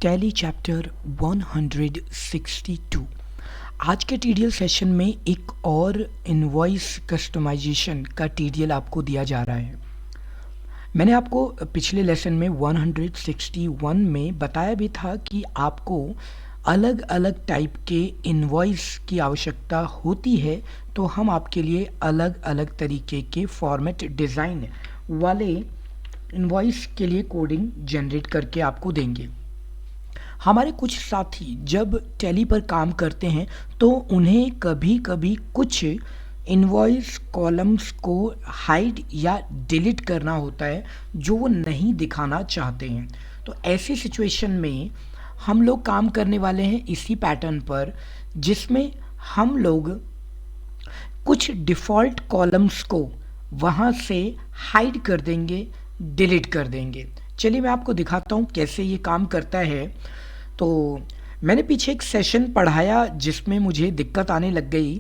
Tally chapter 162। आज के TDL session में एक और इनवॉइस कस्टमाइजेशन का टीडीएल आपको दिया जा रहा है। मैंने आपको पिछले लेसन में 161 में बताया भी था कि आपको अलग अलग टाइप के इनवॉइस की आवश्यकता होती है, तो हम आपके लिए अलग अलग तरीके के फॉर्मेट डिज़ाइन वाले इनवॉइस के लिए कोडिंग जनरेट करके आपको देंगे। हमारे कुछ साथी जब टैली पर काम करते हैं तो उन्हें कभी कभी कुछ इनवॉइस कॉलम्स को हाइड या डिलीट करना होता है जो वो नहीं दिखाना चाहते हैं। तो ऐसी सिचुएशन में हम लोग काम करने वाले हैं इसी पैटर्न पर, जिसमें हम लोग कुछ डिफ़ॉल्ट कॉलम्स को वहाँ से हाइड कर देंगे, डिलीट कर देंगे। चलिए मैं आपको दिखाता हूँ कैसे ये काम करता है। तो मैंने पीछे एक सेशन पढ़ाया जिसमें मुझे दिक्कत आने लग गई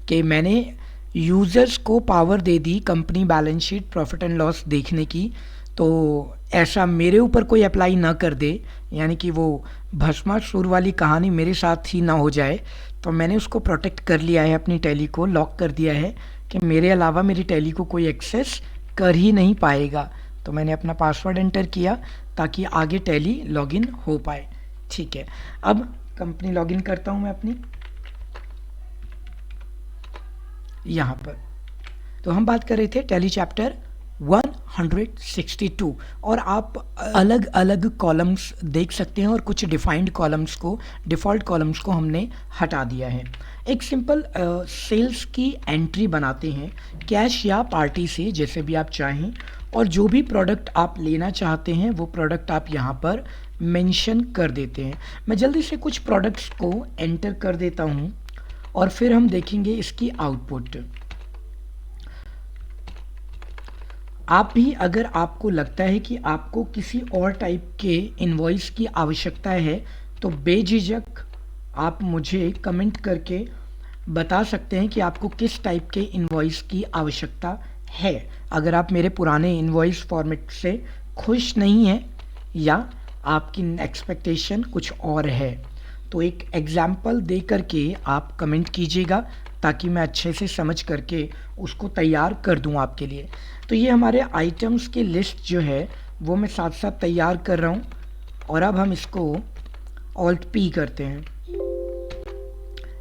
कि मैंने यूज़र्स को power they the company balance sheet profit and loss देखने की, तो ऐसा मेरे ऊपर कोई अप्लाई ना कर दे, यानी कि वो भस्मासुर वाली कहानी मेरे साथ ही ना हो जाए। तो मैंने उसको प्रोटेक्ट कर लिया है, अपनी टैली को लॉक कर दिया है कि मेरे अलावा मेरी टैली को कोई एक्सेस कर ही नहीं पाएगा। तो मैंने अपना पासवर्ड एंटर किया ताकि आगे टैली लॉगिन हो पाए। ठीक है, अब कंपनी लॉगिन करता हूं मैं अपनी यहां पर। तो हम बात कर रहे थे टैली चैप्टर 162 और आप अलग अलग कॉलम्स देख सकते हैं और कुछ डिफाइंड कॉलम्स को, डिफ़ॉल्ट कॉलम्स को हमने हटा दिया है। एक सिंपल सेल्स की एंट्री बनाते हैं कैश या पार्टी से, जैसे भी आप चाहें, और जो भी प्रोडक्ट आप लेना चाहते हैं वो प्रोडक्ट आप यहाँ पर मेंशन कर देते हैं। मैं जल्दी से कुछ प्रोडक्ट्स को एंटर कर देता हूँ और फिर हम देखेंगे इसकी आउटपुट। आप भी अगर आपको लगता है कि आपको किसी और टाइप के इनवॉइस की आवश्यकता है तो बेझिझक आप मुझे कमेंट करके बता सकते हैं कि आपको किस टाइप के इनवॉइस की आवश्यकता है। अगर आप मेरे पुराने इनवॉइस फॉर्मेट से खुश नहीं हैं या आपकी एक्सपेक्टेशन कुछ और है, तो एक एग्जाम्पल दे करके आप कमेंट कीजिएगा ताकि मैं अच्छे से समझ करके उसको तैयार कर दूं आपके लिए। तो ये हमारे आइटम्स की लिस्ट जो है वो मैं साथ साथ तैयार कर रहा हूं, और अब हम इसको ऑल्ट पी करते हैं,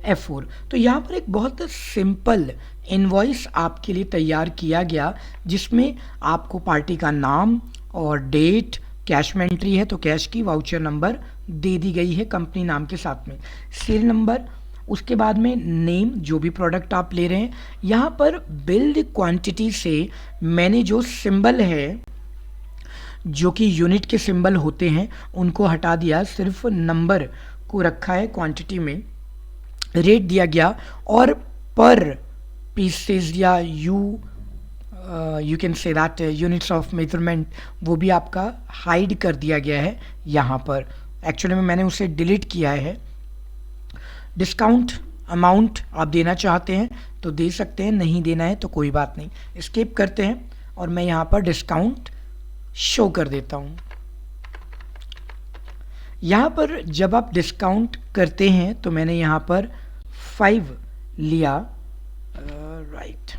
F4। तो यहाँ पर एक बहुत सिंपल इनवॉइस आपके लिए तैयार किया गया जिसमें आपको पार्टी का नाम और डेट, कैश में एंट्री है तो कैश की, वाउचर नंबर दे दी गई है कंपनी नाम के साथ में, सेल नंबर, उसके बाद में नेम, जो भी प्रोडक्ट आप ले रहे हैं। यहाँ पर बिल्ड क्वांटिटी से मैंने जो सिंबल है, जो कि यूनिट के सिंबल होते हैं, उनको हटा दिया, सिर्फ नंबर को रखा है क्वांटिटी में, रेट दिया गया, और पर पीसेस या you can say that units of measurement वो भी आपका हाइड कर दिया गया है यहाँ पर। एक्चुअली में मैंने उसे डिलीट किया है। डिस्काउंट अमाउंट आप देना चाहते हैं तो दे सकते हैं, नहीं देना है तो कोई बात नहीं, स्किप करते हैं और मैं यहाँ पर डिस्काउंट शो कर देता हूँ। यहाँ पर जब आप डिस्काउंट करते हैं तो मैंने यहाँ पर 5 लिया, राइट,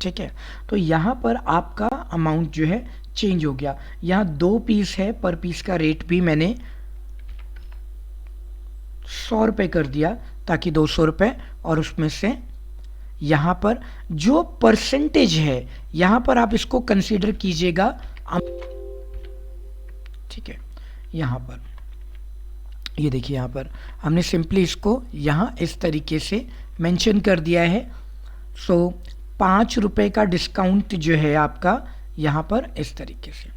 ठीक है। तो यहाँ पर आपका अमाउंट जो है चेंज हो गया। यहाँ 2 पीस है, पर पीस का रेट भी मैंने 100 रुपये कर दिया ताकि 200 रुपये, और उसमें से यहाँ पर जो परसेंटेज है यहाँ पर आप इसको कंसीडर कीजिएगा, ठीक है। यहाँ पर ये देखिए, यहाँ पर हमने सिंपली इसको यहाँ इस तरीके से मेंशन कर दिया है। सो 5 रुपये का डिस्काउंट जो है आपका यहाँ पर इस तरीके से,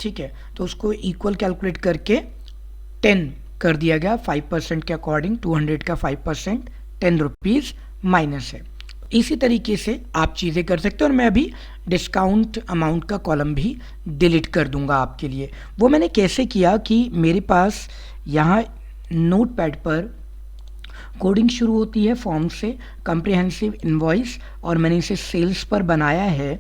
ठीक है। तो उसको इक्वल कैलकुलेट करके 10 कर दिया गया 5% के अकॉर्डिंग, 200 का 5% 10 रुपीज़ माइनस है। इसी तरीके से आप चीज़ें कर सकते हो, और मैं अभी डिस्काउंट अमाउंट का कॉलम भी डिलीट कर दूंगा आपके लिए। वो मैंने कैसे किया कि मेरे पास यहाँ नोटपैड पर कोडिंग शुरू होती है फॉर्म से, कम्प्रिहेंसिव इनवॉइस, और मैंने इसे सेल्स पर बनाया है।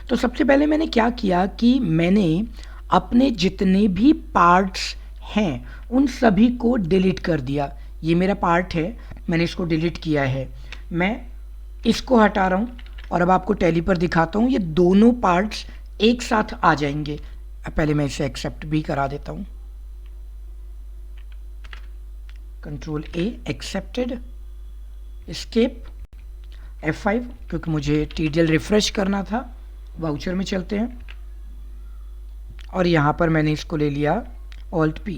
तो सबसे पहले मैंने क्या किया कि मैंने अपने जितने भी पार्ट्स हैं उन सभी को डिलीट कर दिया। ये मेरा पार्ट है, मैंने इसको डिलीट किया है, मैं इसको हटा रहा हूँ और अब आपको टैली पर दिखाता हूँ। ये दोनों पार्ट्स एक साथ आ जाएंगे। पहले मैं इसे एक्सेप्ट भी करा देता हूँ, कंट्रोल ए, एक्सेप्टेड, एस्केप, F5 क्योंकि मुझे TDL रिफ्रेश करना था। वाउचर में चलते हैं और यहाँ पर मैंने इसको ले लिया Alt P,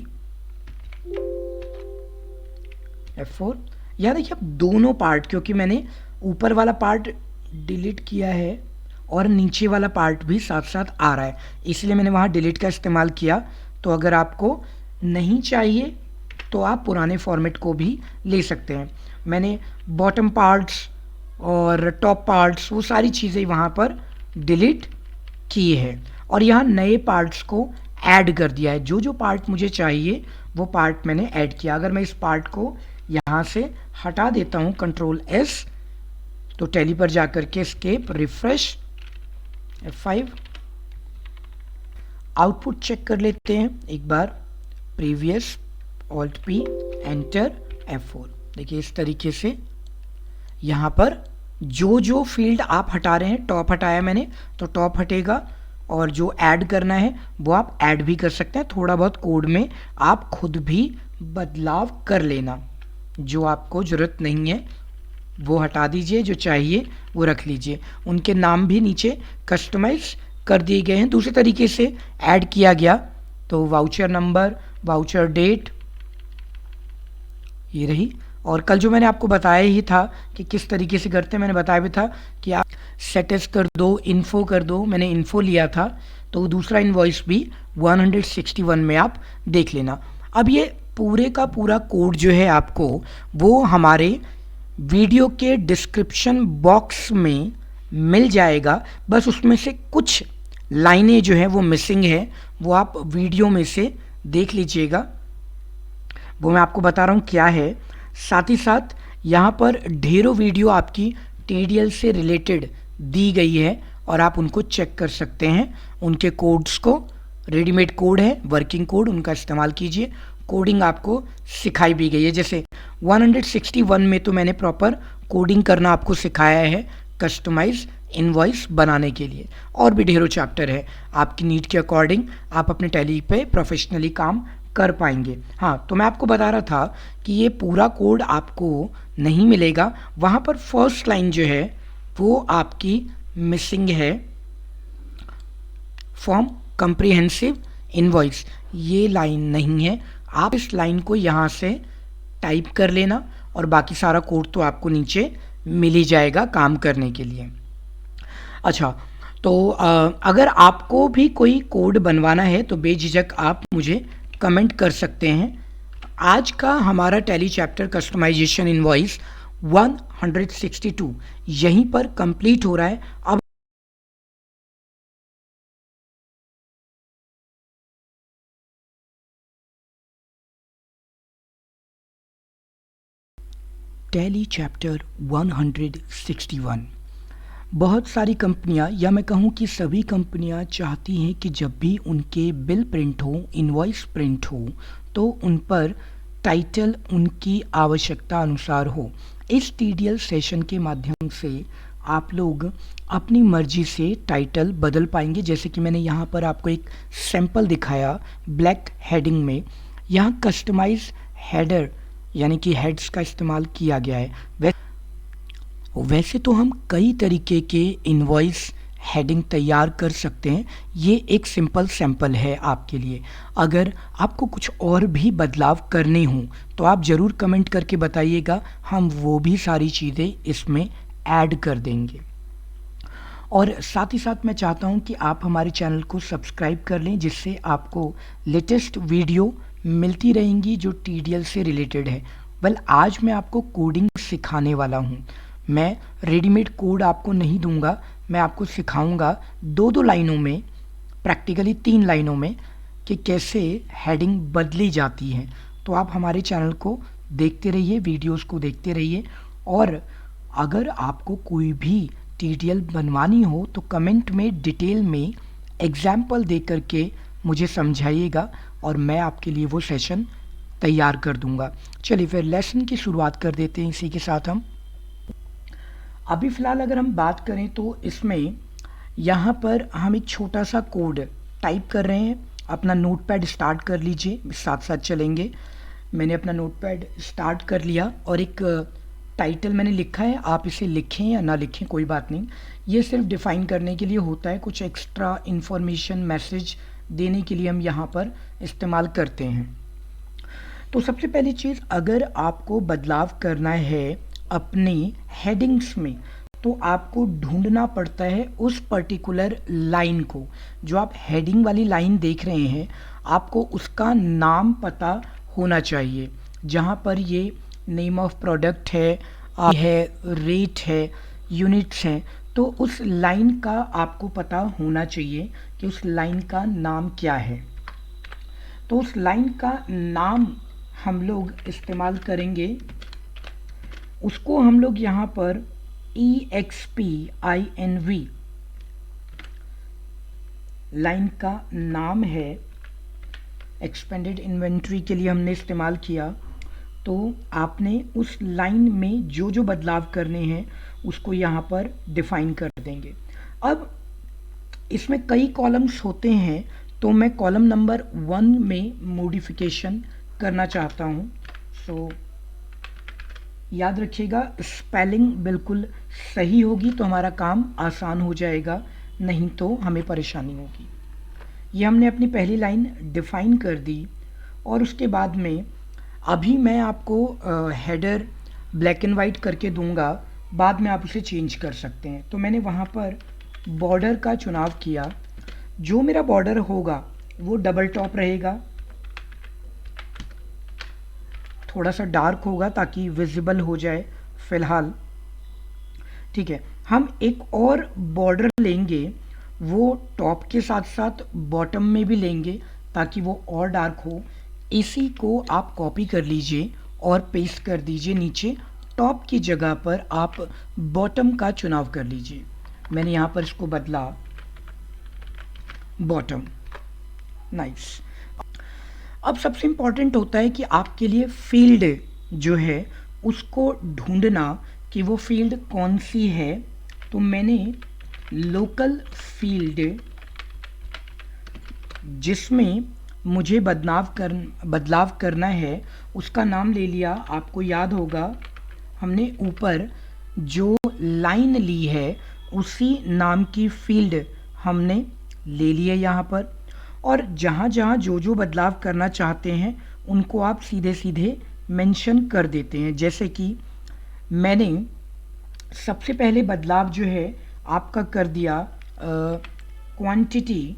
F4। यहाँ देखिए अब दोनों पार्ट, क्योंकि मैंने ऊपर वाला पार्ट डिलीट किया है और नीचे वाला पार्ट भी साथ साथ आ रहा है, इसलिए मैंने वहाँ डिलीट का इस्तेमाल किया। तो अगर आपको नहीं चाहिए तो आप पुराने फॉर्मेट को भी ले सकते हैं। मैंने बॉटम पार्ट्स और टॉप पार्ट्स वो सारी चीज़ें वहाँ पर डिलीट की है और यहाँ नए पार्ट्स को ऐड कर दिया है। जो जो पार्ट मुझे चाहिए वो पार्ट मैंने ऐड किया। अगर मैं इस पार्ट को यहाँ से हटा देता हूँ कंट्रोल S, तो टैली पर जाकर के escape, refresh, F5, output check कर लेते हैं एक बार, previous, Alt P, enter, F4। देखिए इस तरीके से यहाँ पर जो जो फील्ड आप हटा रहे हैं, टॉप हटाया मैंने तो टॉप हटेगा और जो ऐड करना है वो आप ऐड भी कर सकते हैं। थोड़ा बहुत कोड में आप खुद भी बदलाव कर लेना, जो आपको ज़रूरत नहीं है वो हटा दीजिए, जो चाहिए वो रख लीजिए। उनके नाम भी नीचे कस्टमाइज कर दिए गए हैं, दूसरे तरीके से ऐड किया गया। तो वाउचर नंबर, वाउचर डेट, ये रही। और कल जो मैंने आपको बताया ही था कि किस तरीके से करते हैं, मैंने बताया भी था कि आप सेटस कर दो, इन्फो कर दो। मैंने इन्फो लिया था, तो दूसरा इनवॉइस भी 161 में आप देख लेना। अब ये पूरे का पूरा कोड जो है आपको वो हमारे वीडियो के डिस्क्रिप्शन बॉक्स में मिल जाएगा। बस उसमें से कुछ लाइनें जो है वो मिसिंग है, वो आप वीडियो में से देख लीजिएगा, वो मैं आपको बता रहा हूँ क्या है। साथ ही साथ यहाँ पर ढेरों वीडियो आपकी TDL से रिलेटेड दी गई है और आप उनको चेक कर सकते हैं। उनके कोड्स को, रेडीमेड कोड है, वर्किंग कोड, उनका इस्तेमाल कीजिए। कोडिंग आपको सिखाई भी गई है। जैसे 161 में तो मैंने प्रॉपर कोडिंग करना आपको सिखाया है, कस्टमाइज इनवॉइस बनाने के लिए। और भी ढेरों चैप्टर है, आपकी नीड के अकॉर्डिंग आप अपने टैली पे प्रोफेशनली काम कर पाएंगे। हाँ, तो मैं आपको बता रहा था कि ये पूरा कोड आपको नहीं मिलेगा। वहाँ पर फर्स्ट लाइन जो है वो आपकी मिसिंग है, फॉर्म कम्प्रिहेंसिव इनवॉइस, ये लाइन नहीं है। आप इस लाइन को यहाँ से टाइप कर लेना और बाकी सारा कोड तो आपको नीचे मिल ही जाएगा काम करने के लिए। अच्छा, तो अगर आपको भी कोई कोड बनवाना है तो बेझिझक आप मुझे कमेंट कर सकते हैं। आज का हमारा टैली चैप्टर कस्टमाइजेशन इनवॉइस 162 यहीं पर कंप्लीट हो रहा है। अब टैली चैप्टर 161, बहुत सारी कंपनियां, या मैं कहूं कि सभी कंपनियां चाहती हैं कि जब भी उनके बिल प्रिंट हो, इनवॉइस प्रिंट हो, तो उन पर टाइटल उनकी आवश्यकता अनुसार हो। इस TDL सेशन के माध्यम से आप लोग अपनी मर्जी से टाइटल बदल पाएंगे। जैसे कि मैंने यहाँ पर आपको एक सैंपल दिखाया ब्लैक हेडिंग में, यहाँ कस्टमाइज हेडर यानी कि हेड्स का इस्तेमाल किया गया है। वैसे तो हम कई तरीके के इनवॉइस हेडिंग तैयार कर सकते हैं, ये एक सिंपल सैंपल है आपके लिए। अगर आपको कुछ और भी बदलाव करने हों तो आप ज़रूर कमेंट करके बताइएगा, हम वो भी सारी चीज़ें इसमें ऐड कर देंगे। और साथ ही साथ मैं चाहता हूं कि आप हमारे चैनल को सब्सक्राइब कर लें, जिससे आपको लेटेस्ट वीडियो मिलती रहेंगी जो TDL से रिलेटेड है। आज मैं आपको कोडिंग सिखाने वाला हूं। मैं रेडीमेड कोड आपको नहीं दूंगा, मैं आपको सिखाऊंगा 2-2 लाइनों में, प्रैक्टिकली 3 लाइनों में, कि कैसे हेडिंग बदली जाती है। तो आप हमारे चैनल को देखते रहिए, वीडियोस को देखते रहिए। और अगर आपको कोई भी TDL बनवानी हो तो कमेंट में डिटेल में एग्जाम्पल दे करके मुझे समझाइएगा और मैं आपके लिए वो सेशन तैयार कर दूंगा। चलिए फिर लेसन की शुरुआत कर देते हैं इसी के साथ हम। अभी फ़िलहाल अगर हम बात करें तो इसमें यहाँ पर हम एक छोटा सा कोड टाइप कर रहे हैं। अपना नोटपैड स्टार्ट कर लीजिए, साथ साथ चलेंगे। मैंने अपना नोटपैड स्टार्ट कर लिया और एक टाइटल मैंने लिखा है। आप इसे लिखें या ना लिखें कोई बात नहीं, ये सिर्फ डिफ़ाइन करने के लिए होता है, कुछ एक्स्ट्रा इन्फॉर्मेशन मैसेज देने के लिए हम यहाँ पर इस्तेमाल करते हैं। तो सबसे पहली चीज़, अगर आपको बदलाव करना है अपनी हेडिंग्स में तो आपको ढूंढना पड़ता है उस पर्टिकुलर लाइन को। जो आप हेडिंग वाली लाइन देख रहे हैं, आपको उसका नाम पता होना चाहिए। जहाँ पर ये नेम ऑफ प्रोडक्ट है, रेट है, यूनिट्स हैं, तो उस लाइन का आपको पता होना चाहिए कि उस लाइन का नाम क्या है। तो उस लाइन का नाम हम लोग इस्तेमाल करेंगे, उसको हम लोग यहाँ पर EXPINV लाइन का नाम है। एक्सपेंडेड इन्वेंट्री के लिए हमने इस्तेमाल किया। तो आपने उस लाइन में जो जो बदलाव करने हैं उसको यहाँ पर डिफाइन कर देंगे। अब इसमें कई कॉलम्स होते हैं, तो मैं कॉलम नंबर 1 में मॉडिफिकेशन करना चाहता हूँ। सो याद रखिएगा, स्पेलिंग बिल्कुल सही होगी तो हमारा काम आसान हो जाएगा, नहीं तो हमें परेशानी होगी। ये हमने अपनी पहली लाइन डिफाइन कर दी और उसके बाद में अभी मैं आपको हेडर ब्लैक एंड वाइट करके दूंगा, बाद में आप उसे चेंज कर सकते हैं। तो मैंने वहाँ पर बॉर्डर का चुनाव किया। जो मेरा बॉर्डर होगा वो डबल टॉप रहेगा, थोड़ा सा डार्क होगा ताकि विजिबल हो जाए फिलहाल। ठीक है, हम एक और बॉर्डर लेंगे, वो टॉप के साथ साथ बॉटम में भी लेंगे ताकि वो और डार्क हो। इसी को आप कॉपी कर लीजिए और पेस्ट कर दीजिए नीचे। टॉप की जगह पर आप बॉटम का चुनाव कर लीजिए। मैंने यहाँ पर इसको बदला बॉटम। नाइस। अब सबसे इम्पॉर्टेंट होता है कि आपके लिए फील्ड जो है उसको ढूंढना कि वो फील्ड कौन सी है। तो मैंने लोकल फील्ड जिसमें मुझे बदलाव करना है उसका नाम ले लिया। आपको याद होगा हमने ऊपर जो लाइन ली है उसी नाम की फील्ड हमने ले ली है यहाँ पर। और जहाँ जहाँ जो जो बदलाव करना चाहते हैं उनको आप सीधे सीधे मेंशन कर देते हैं। जैसे कि मैंने सबसे पहले बदलाव जो है आपका कर दिया क्वांटिटी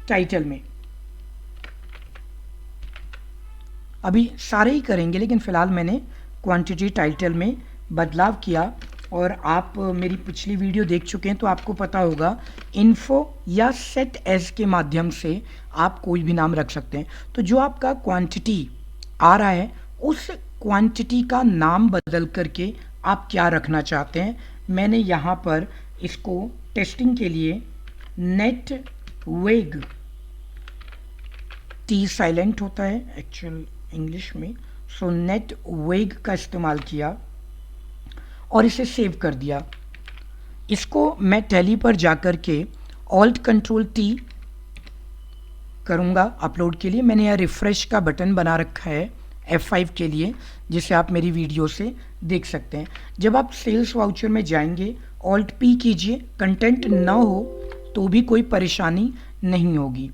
टाइटल में। अभी सारे ही करेंगे लेकिन फ़िलहाल मैंने क्वांटिटी टाइटल में बदलाव किया। और आप मेरी पिछली वीडियो देख चुके हैं तो आपको पता होगा इन्फो या सेट एज के माध्यम से आप कोई भी नाम रख सकते हैं। तो जो आपका क्वांटिटी आ रहा है उस क्वांटिटी का नाम बदल करके आप क्या रखना चाहते हैं। मैंने यहाँ पर इसको टेस्टिंग के लिए नेट वेग, टी साइलेंट होता है एक्चुअल इंग्लिश में, सो नेट वेग का इस्तेमाल किया और इसे सेव कर दिया। इसको मैं टैली पर जाकर के ऑल्ट कंट्रोल टी करूँगा अपलोड के लिए। मैंने यहाँ रिफ़्रेश का बटन बना रखा है F5 के लिए, जिसे आप मेरी वीडियो से देख सकते हैं। जब आप सेल्स वाउचर में जाएंगे ऑल्ट पी कीजिए, कंटेंट ना हो तो भी कोई परेशानी नहीं होगी।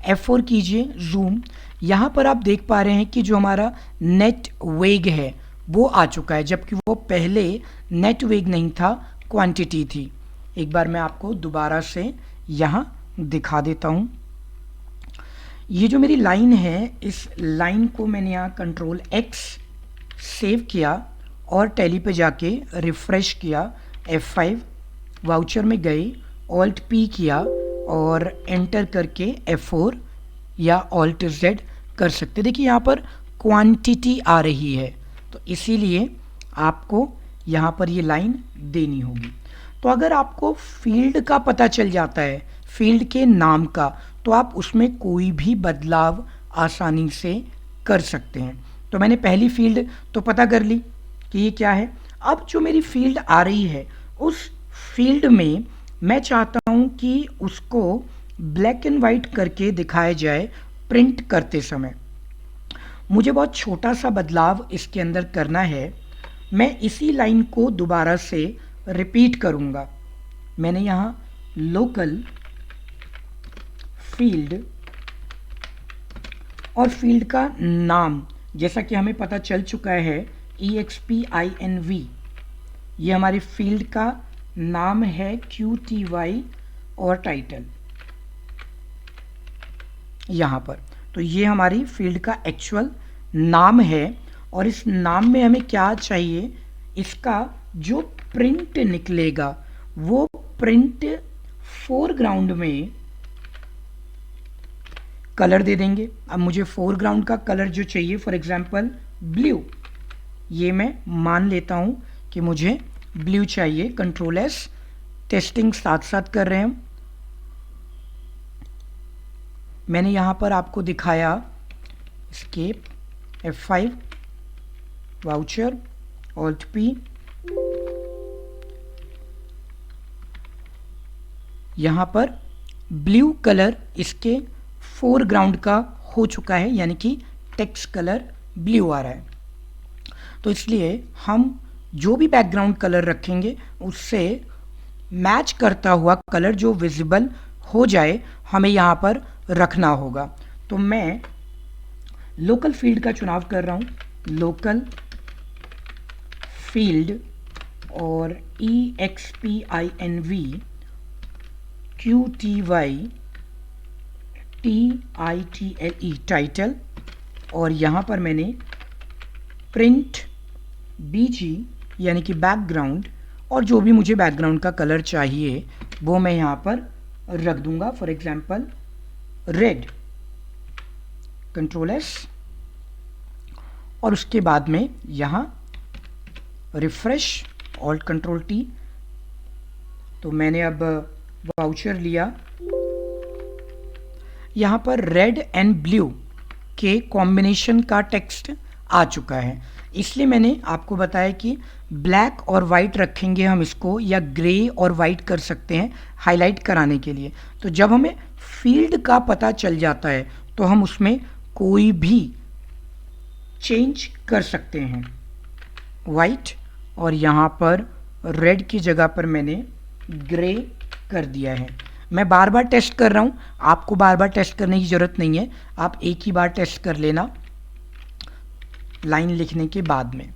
F4 कीजिए जूम। यहाँ पर आप देख पा रहे हैं कि जो हमारा नेट वेग है वो आ चुका है, जबकि वो पहले नेट वेग नहीं था, क्वांटिटी थी। एक बार मैं आपको दोबारा से यहाँ दिखा देता हूँ। ये जो मेरी लाइन है, इस लाइन को मैंने यहाँ कंट्रोल X सेव किया और टैली पे जाके रिफ़्रेश किया। F5 वाउचर में गई, ऑल्ट P किया और एंटर करके F4 या ऑल्ट Z कर सकते। देखिए यहाँ पर क्वांटिटी आ रही है, तो इसीलिए आपको यहाँ पर ये लाइन देनी होगी। तो अगर आपको फील्ड का पता चल जाता है, फील्ड के नाम का, तो आप उसमें कोई भी बदलाव आसानी से कर सकते हैं। तो मैंने पहली फील्ड तो पता कर ली कि ये क्या है। अब जो मेरी फील्ड आ रही है उस फील्ड में मैं चाहता हूँ कि उसको ब्लैक एंड वाइट करके दिखाया जाए प्रिंट करते समय। मुझे बहुत छोटा सा बदलाव इसके अंदर करना है। मैं इसी लाइन को दोबारा से रिपीट करूँगा। मैंने यहाँ लोकल फील्ड और फील्ड का नाम, जैसा कि हमें पता चल चुका है, EXPINV, ये हमारी फील्ड का नाम है QTY और टाइटल यहाँ पर। तो ये हमारी फील्ड का एक्चुअल नाम है और इस नाम में हमें क्या चाहिए, इसका जो प्रिंट निकलेगा वो प्रिंट फोरग्राउंड में कलर दे देंगे। अब मुझे फोरग्राउंड का कलर जो चाहिए, फॉर एग्जांपल ब्लू, ये मैं मान लेता हूँ कि मुझे ब्लू चाहिए। कंट्रोल S, टेस्टिंग साथ साथ कर रहे हैं हम। मैंने यहाँ पर आपको दिखाया escape F5, voucher, Alt P, यहाँ पर ब्लू कलर इसके फोरग्राउंड का हो चुका है, यानी कि टेक्स्ट कलर ब्लू आ रहा है। तो इसलिए हम जो भी बैकग्राउंड कलर रखेंगे उससे मैच करता हुआ कलर जो विजिबल हो जाए हमें यहाँ पर रखना होगा। तो मैं लोकल फील्ड का चुनाव कर रहा हूँ, लोकल फील्ड और EXPINV QTY TITLE टाइटल, और यहाँ पर मैंने प्रिंट BG यानी कि बैकग्राउंड, और जो भी मुझे बैकग्राउंड का कलर चाहिए वो मैं यहाँ पर रख दूंगा। For example red, control S, और उसके बाद में यहाँ रिफ्रेश, ऑल्ट कंट्रोल T। तो मैंने अब वाउचर लिया, यहाँ पर रेड एंड ब्लू के कॉम्बिनेशन का टेक्स्ट आ चुका है। इसलिए मैंने आपको बताया कि ब्लैक और वाइट रखेंगे हम इसको, या ग्रे और वाइट कर सकते हैं हाईलाइट कराने के लिए। तो जब हमें फील्ड का पता चल जाता है तो हम उसमें कोई भी चेंज कर सकते हैं। वाइट और यहाँ पर रेड की जगह पर मैंने ग्रे कर दिया है। मैं बार बार टेस्ट कर रहा हूँ, आपको बार बार टेस्ट करने की ज़रूरत नहीं है, आप एक ही बार टेस्ट कर लेना लाइन लिखने के बाद में,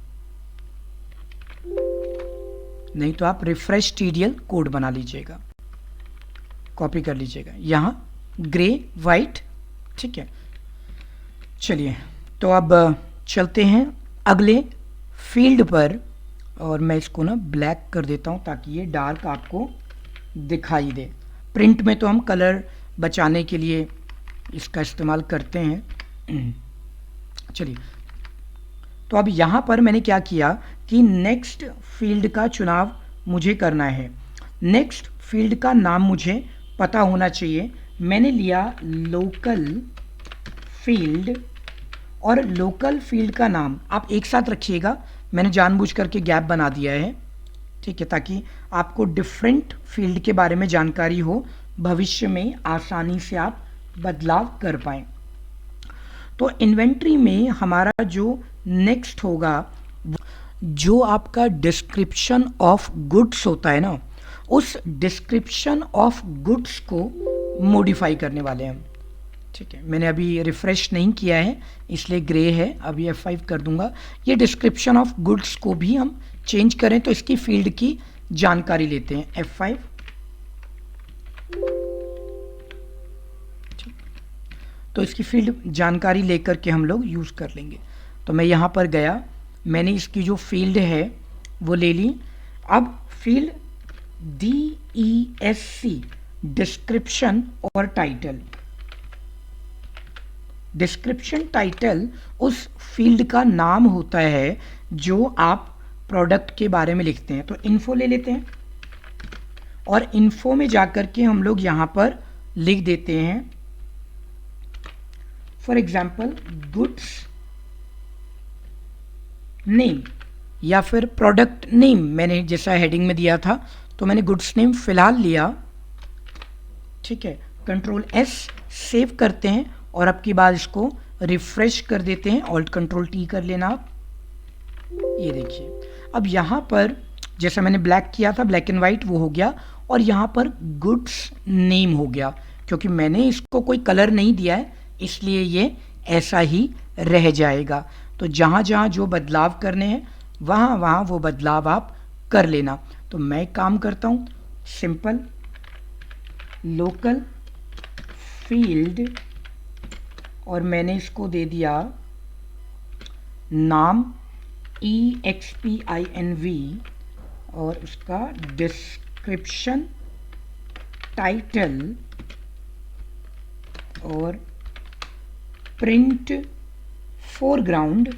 नहीं तो आप रिफ्रेश TDL कोड बना लीजिएगा, कॉपी कर लीजिएगा। यहाँ ग्रे वाइट, ठीक है। चलिए तो अब चलते हैं अगले फील्ड पर, और मैं इसको ना ब्लैक कर देता हूँ ताकि ये डार्क आपको दिखाई दे। प्रिंट में तो हम कलर बचाने के लिए इसका इस्तेमाल करते हैं। चलिए, तो अब यहाँ पर मैंने क्या किया कि नेक्स्ट फील्ड का चुनाव मुझे करना है। नेक्स्ट फील्ड का नाम मुझे पता होना चाहिए। मैंने लिया लोकल फील्ड, और लोकल फील्ड का नाम आप एक साथ रखिएगा, मैंने जानबूझ करके गैप बना दिया है, ठीक है, ताकि आपको डिफरेंट फील्ड के बारे में जानकारी हो, भविष्य में आसानी से आप बदलाव कर पाएँ। तो इन्वेंट्री में हमारा जो नेक्स्ट होगा, जो आपका डिस्क्रिप्शन ऑफ गुड्स होता है ना, उस डिस्क्रिप्शन ऑफ गुड्स को मॉडिफाई करने वाले हैं हम, ठीक है। मैंने अभी रिफ्रेश नहीं किया है इसलिए ग्रे है, अभी F5 कर दूंगा। ये डिस्क्रिप्शन ऑफ गुड्स को भी हम चेंज करें तो इसकी फील्ड की जानकारी लेते हैं, F5। तो इसकी फील्ड जानकारी लेकर के हम लोग यूज़ कर लेंगे। तो मैं यहाँ पर गया, मैंने इसकी जो फील्ड है वो ले ली। अब फील्ड DESC, डिस्क्रिप्शन और टाइटल। डिस्क्रिप्शन टाइटल उस फील्ड का नाम होता है जो आप प्रोडक्ट के बारे में लिखते हैं। तो इन्फो ले लेते हैं और इन्फो में जाकर के हम लोग यहाँ पर लिख देते हैं फॉर एग्जाम्पल गुड्स नेम या फिर प्रोडक्ट नेम, मैंने जैसा हेडिंग में दिया था तो मैंने गुड्स नेम फिलहाल लिया, ठीक है। कंट्रोल एस सेव करते हैं और अब की बार इसको रिफ्रेश कर देते हैं, ऑल्ट कंट्रोल टी कर लेना आप। ये देखिए अब यहाँ पर जैसा मैंने ब्लैक किया था, ब्लैक एंड वाइट, वो हो गया और यहाँ पर गुड्स नेम हो गया। क्योंकि मैंने इसको कोई कलर नहीं दिया है इसलिए ये ऐसा ही रह जाएगा। तो जहाँ जहाँ जो बदलाव करने हैं वहाँ वहाँ वो बदलाव आप कर लेना। तो मैं काम करता हूँ, सिंपल लोकल फील्ड और मैंने इसको दे दिया नाम EXPINV और उसका डिस्क्रिप्शन टाइटल और प्रिंट फोरग्राउंड।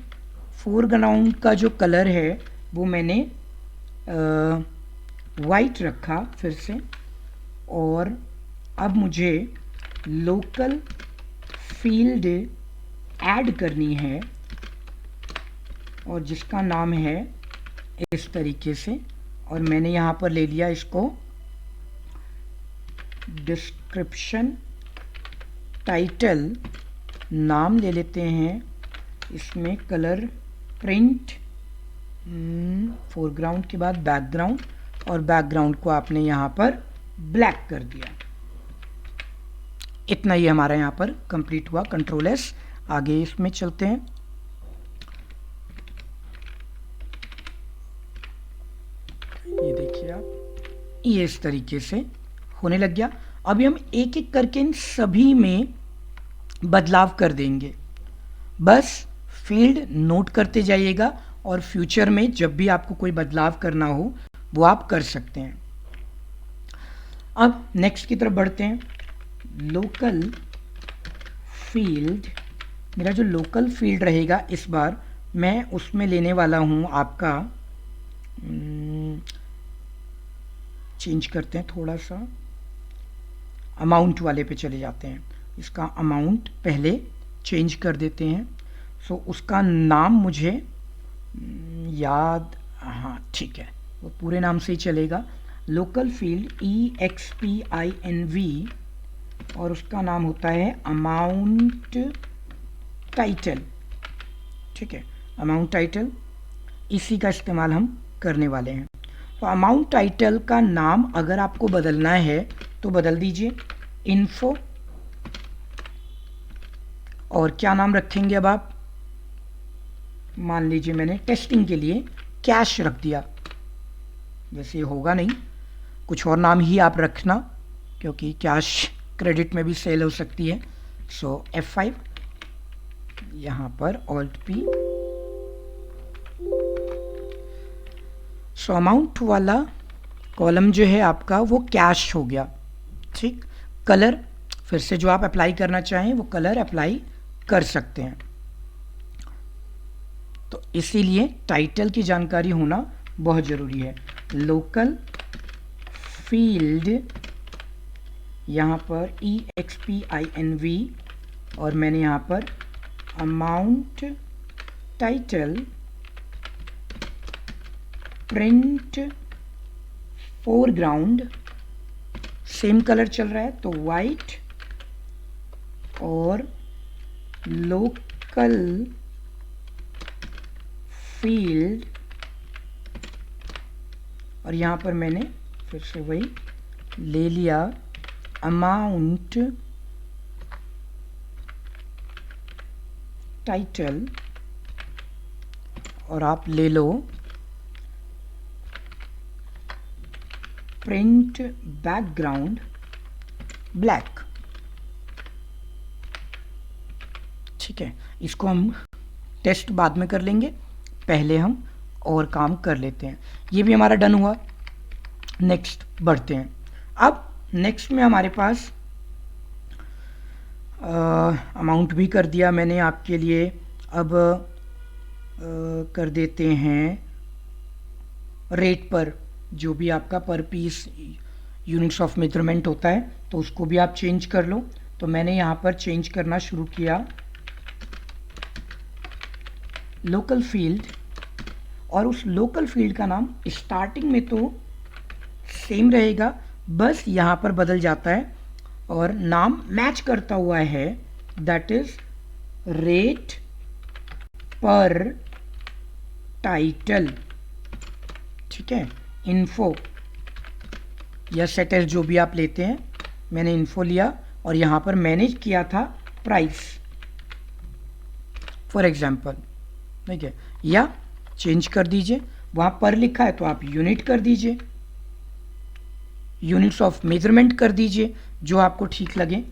फोरग्राउंड का जो कलर है वो मैंने वाइट रखा फिर से। और अब मुझे लोकल फील्ड ऐड करनी है और जिसका नाम है इस तरीके से, और मैंने यहाँ पर ले लिया इसको डिस्क्रिप्शन टाइटल, नाम ले लेते हैं इसमें कलर प्रिंट, फोरग्राउंड के बाद बैकग्राउंड और बैकग्राउंड को आपने यहाँ पर ब्लैक कर दिया। इतना ही हमारा यहाँ पर कंप्लीट हुआ। कंट्रोल एस, आगे इसमें चलते हैं। ये देखिए आप, ये इस तरीके से होने लग गया। अभी हम एक एक करके इन सभी में बदलाव कर देंगे। बस फील्ड नोट करते जाइएगा और फ्यूचर में जब भी आपको कोई बदलाव करना हो वो आप कर सकते हैं। अब नेक्स्ट की तरफ बढ़ते हैं। लोकल फील्ड, मेरा जो लोकल फील्ड रहेगा इस बार मैं उसमें लेने वाला हूँ आपका, चेंज करते हैं थोड़ा सा, अमाउंट वाले पे चले जाते हैं। इसका अमाउंट पहले चेंज कर देते हैं। सो उसका नाम मुझे याद, हाँ ठीक है, वो पूरे नाम से ही चलेगा। लोकल फील्ड EXPINV और उसका नाम होता है अमाउंट टाइटल, ठीक है, अमाउंट टाइटल। इसी का इस्तेमाल हम करने वाले हैं। तो अमाउंट टाइटल का नाम अगर आपको बदलना है तो बदल दीजिए, इन्फो। और क्या नाम रखेंगे अब आप, मान लीजिए मैंने टेस्टिंग के लिए कैश रख दिया। वैसे होगा नहीं, कुछ और नाम ही आप रखना क्योंकि कैश क्रेडिट में भी सेल हो सकती है। सो F5, यहाँ पर Alt P। सो अमाउंट वाला कॉलम जो है आपका वो कैश हो गया, ठीक। कलर फिर से जो आप अप्लाई करना चाहें वो कलर अप्लाई कर सकते हैं। तो इसीलिए टाइटल की जानकारी होना बहुत ज़रूरी है। लोकल फील्ड, यहाँ पर EXPINV और मैंने यहाँ पर amount title print foreground, same colour चल रहा है तो वाइट, और लोकल फील्ड, और यहाँ पर मैंने फिर से वही ले लिया अमाउंट टाइटल, और आप ले लो प्रिंट बैकग्राउंड ब्लैक, ठीक है। इसको हम टेस्ट बाद में कर लेंगे, पहले हम और काम कर लेते हैं। ये भी हमारा डन हुआ। नेक्स्ट बढ़ते हैं। अब नेक्स्ट में हमारे पास अमाउंट भी कर दिया मैंने आपके लिए। अब कर देते हैं रेट पर, जो भी आपका पर पीस यूनिट्स ऑफ मेजरमेंट होता है तो उसको भी आप चेंज कर लो। तो मैंने यहाँ पर चेंज करना शुरू किया लोकल फील्ड, और उस लोकल फील्ड का नाम स्टार्टिंग में तो सेम रहेगा, बस यहाँ पर बदल जाता है और नाम मैच करता हुआ है, दैट इज रेट पर टाइटल। ठीक है, इन्फो या सेट जो भी आप लेते हैं, मैंने इन्फो लिया और यहाँ पर मैनेज किया था प्राइस फॉर एग्जाम्पल। ठीक है, या चेंज कर दीजिए, वहाँ पर लिखा है तो आप यूनिट कर दीजिए, यूनिट्स ऑफ मेजरमेंट कर दीजिए, जो आपको ठीक लगे,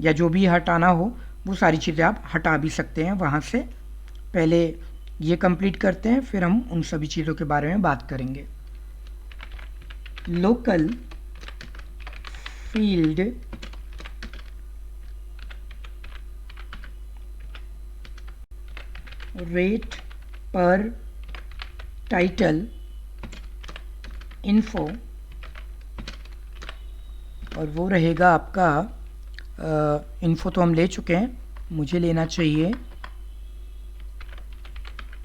या जो भी हटाना हो वो सारी चीज़ें आप हटा भी सकते हैं वहाँ से। पहले ये कंप्लीट करते हैं, फिर हम उन सभी चीज़ों के बारे में बात करेंगे। लोकल फील्ड रेट पर टाइटल इन्फो, और वो रहेगा आपका इन्फो तो हम ले चुके हैं, मुझे लेना चाहिए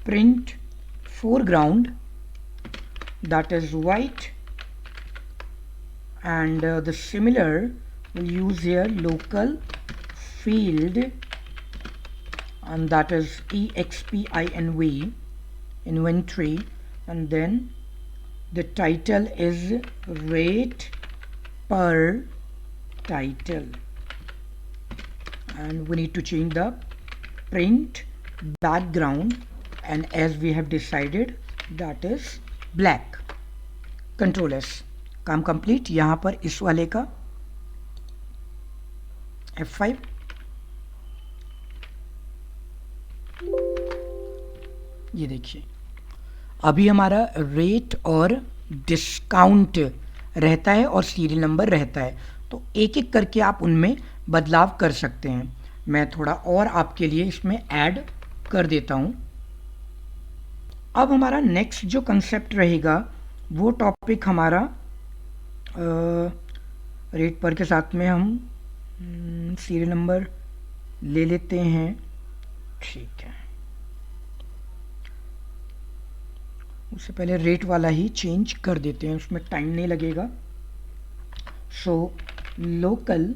print foreground, that is white, and the similar we'll use here local field, and that is EXPINV, inventory, and then the title is rate per title, and we need to change the print background, and as we have decided that is black. Control S, काम complete. यहाँ पर इस वाले का F5, ये देखिए अभी हमारा रेट और डिस्काउंट रहता है और सीरियल नंबर रहता है, तो एक एक करके आप उनमें बदलाव कर सकते हैं। मैं थोड़ा और आपके लिए इसमें ऐड कर देता हूँ। अब हमारा नेक्स्ट जो कंसेप्ट रहेगा वो टॉपिक हमारा रेट पर के साथ में हम सीरियल नंबर ले लेते हैं। ठीक है, उससे पहले रेट वाला ही चेंज कर देते हैं, उसमें टाइम नहीं लगेगा। सो लोकल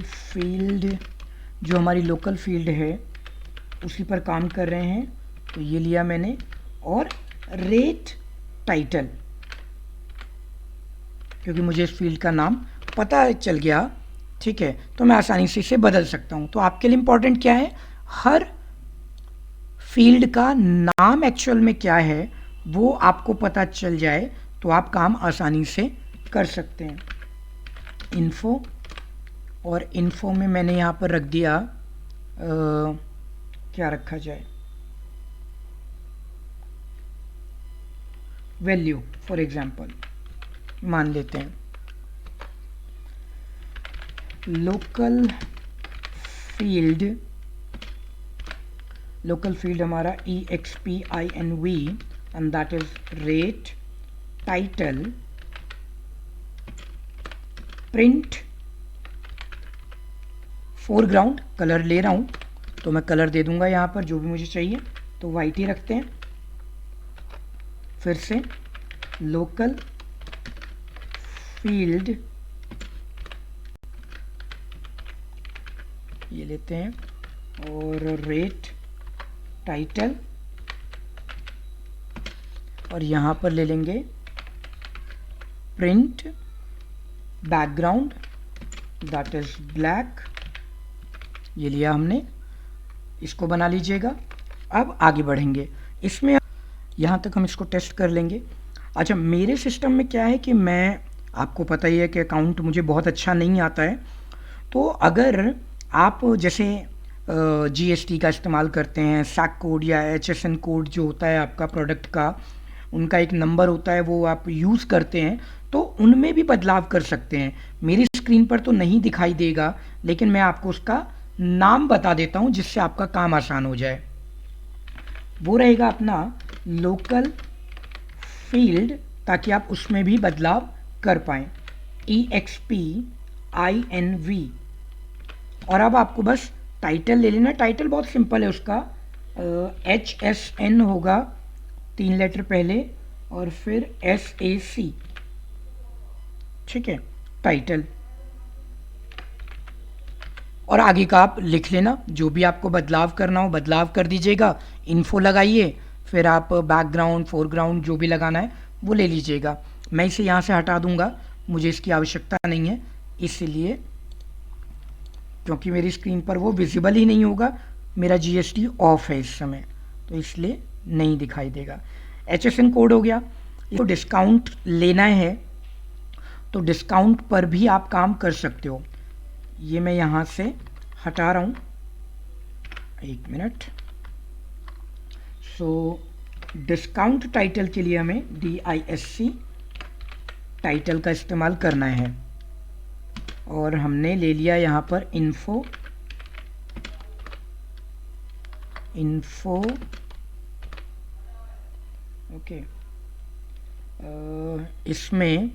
फील्ड, जो हमारी लोकल फील्ड है उसी पर काम कर रहे हैं, तो ये लिया मैंने, और रेट टाइटल, क्योंकि मुझे इस फील्ड का नाम पता चल गया, ठीक है, तो मैं आसानी से इसे बदल सकता हूँ। तो आपके लिए इम्पोर्टेंट क्या है, हर फील्ड का नाम एक्चुअल में क्या है वो आपको पता चल जाए तो आप काम आसानी से कर सकते हैं। इन्फो, और इन्फो में मैंने यहाँ पर रख दिया क्या रखा जाए, वैल्यू फॉर एग्जाम्पल मान लेते हैं। लोकल फील्ड हमारा EXPINV, and that is rate title print foreground. Colour ले रहा हूँ तो मैं कलर दे दूंगा यहाँ पर जो भी मुझे चाहिए, तो वाइट ही रखते हैं। फिर से लोकल फील्ड ये लेते हैं, और रेट टाइटल, और यहाँ पर ले लेंगे print background, that is black. ये लिया हमने, इसको बना लीजिएगा। अब आगे बढ़ेंगे, इसमें यहाँ तक हम इसको टेस्ट कर लेंगे। अच्छा, मेरे सिस्टम में क्या है कि मैं, आपको पता ही है कि अकाउंट मुझे बहुत अच्छा नहीं आता है, तो अगर आप जैसे GST का इस्तेमाल करते हैं, सैक कोड या HSN कोड जो होता है आपका प्रोडक्ट का, उनका एक नंबर होता है, वो आप यूज़ करते हैं, तो उनमें भी बदलाव कर सकते हैं। मेरी स्क्रीन पर तो नहीं दिखाई देगा, लेकिन मैं आपको उसका नाम बता देता हूँ जिससे आपका काम आसान हो जाए। वो रहेगा अपना लोकल फील्ड, ताकि आप उसमें भी बदलाव कर पाएँ, EXPINV। और अब आपको बस टाइटल ले लेना। टाइटल बहुत सिंपल है उसका, HSN होगा 3 लेटर पहले और फिर SAC, ठीक है, टाइटल। और आगे का आप लिख लेना, जो भी आपको बदलाव करना हो बदलाव कर दीजिएगा। इन्फो लगाइए, फिर आप बैकग्राउंड फोरग्राउंड जो भी लगाना है वो ले लीजिएगा। मैं इसे यहाँ से हटा दूंगा, मुझे इसकी आवश्यकता नहीं है, इसलिए क्योंकि मेरी स्क्रीन पर वो विजिबल ही नहीं होगा, मेरा GST ऑफ है इस समय, तो इसलिए नहीं दिखाई देगा। HSN कोड हो गया। इसको डिस्काउंट लेना है तो डिस्काउंट पर भी आप काम कर सकते हो। ये मैं यहाँ से हटा रहा हूँ, 1 मिनट। सो डिस्काउंट टाइटल के लिए हमें DISC टाइटल का इस्तेमाल करना है और हमने ले लिया यहाँ पर इन्फो ओके। इसमें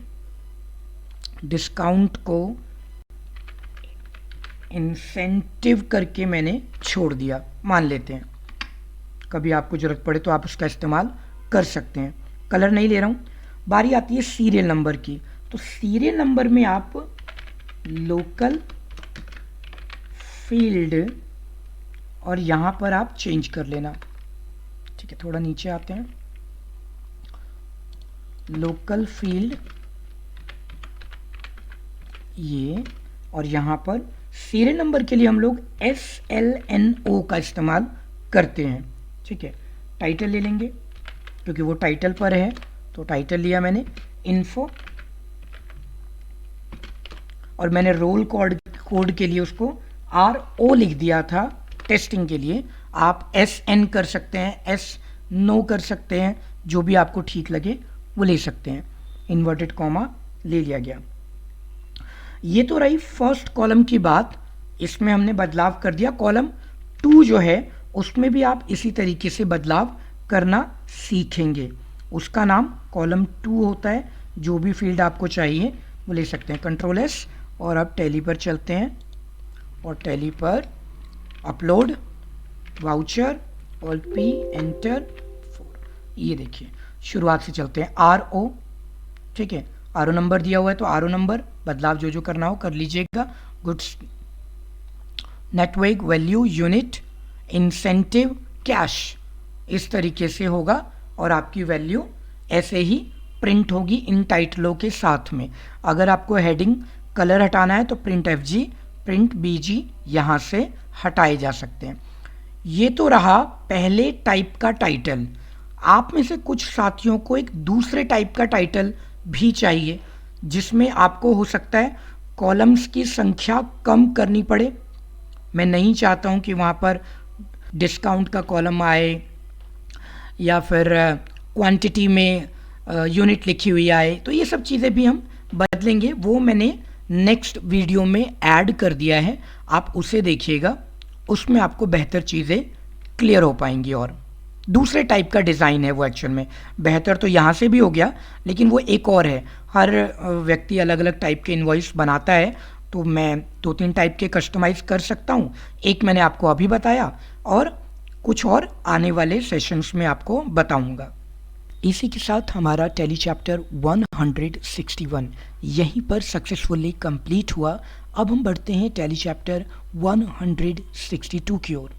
डिस्काउंट को इंसेंटिव करके मैंने छोड़ दिया, मान लेते हैं, कभी आपको ज़रूरत पड़े तो आप उसका इस्तेमाल कर सकते हैं। कलर नहीं ले रहा हूँ। बारी आती है सीरियल नंबर की, तो सीरियल नंबर में आप लोकल फील्ड और यहाँ पर आप चेंज कर लेना, ठीक है। थोड़ा नीचे आते हैं, लोकल फील्ड ये, और यहाँ पर सीरियल नंबर के लिए हम लोग SLNO का इस्तेमाल करते हैं, ठीक है। टाइटल ले लेंगे क्योंकि वो टाइटल पर है, तो टाइटल लिया मैंने इन्फो, और मैंने रोल कोड के लिए उसको RO लिख दिया था टेस्टिंग के लिए। आप SN कर सकते हैं, SNO कर सकते हैं, जो भी आपको ठीक लगे वो ले सकते हैं। इन्वर्टेड कॉमा ले लिया गया। ये तो रही फर्स्ट कॉलम की बात, इसमें हमने बदलाव कर दिया। कॉलम 2 जो है उसमें भी आप इसी तरीके से बदलाव करना सीखेंगे। उसका नाम कॉलम 2 होता है। जो भी फील्ड आपको चाहिए वो ले सकते हैं। कंट्रोल S, और अब टैली पर चलते हैं और टैली पर upload voucher Alt P enter 4। ये देखिए शुरुआत से चलते हैं। RO, ठीक है, RO नंबर दिया हुआ है तो RO नंबर, बदलाव जो जो करना हो कर लीजिएगा। Goods network value unit incentive cash, इस तरीके से होगा और आपकी वैल्यू ऐसे ही प्रिंट होगी इन टाइटलों के साथ में। अगर आपको हेडिंग कलर हटाना है तो प्रिंट FG, प्रिंट BG यहाँ से हटाए जा सकते हैं। ये तो रहा पहले टाइप का टाइटल। आप में से कुछ साथियों को एक दूसरे टाइप का टाइटल भी चाहिए, जिसमें आपको हो सकता है कॉलम्स की संख्या कम करनी पड़े। मैं नहीं चाहता हूँ कि वहाँ पर डिस्काउंट का कॉलम आए या फिर क्वांटिटी में यूनिट लिखी हुई आए, तो ये सब चीज़ें भी हम बदलेंगे। वो मैंने नेक्स्ट वीडियो में ऐड कर दिया है, आप उसे देखिएगा, उसमें आपको बेहतर चीज़ें क्लियर हो पाएंगी। और दूसरे टाइप का डिज़ाइन है वो, एक्चुअल में बेहतर तो यहाँ से भी हो गया, लेकिन वो एक और है। हर व्यक्ति अलग अलग टाइप के इनवॉइस बनाता है, तो मैं 2-3 टाइप के कस्टमाइज़ कर सकता हूँ। एक मैंने आपको अभी बताया और कुछ और आने वाले सेशंस में आपको बताऊँगा। इसी के साथ हमारा टैली चैप्टर 161 यहीं पर सक्सेसफुली कंप्लीट हुआ। अब हम बढ़ते हैं टैली चैप्टर 162 की ओर।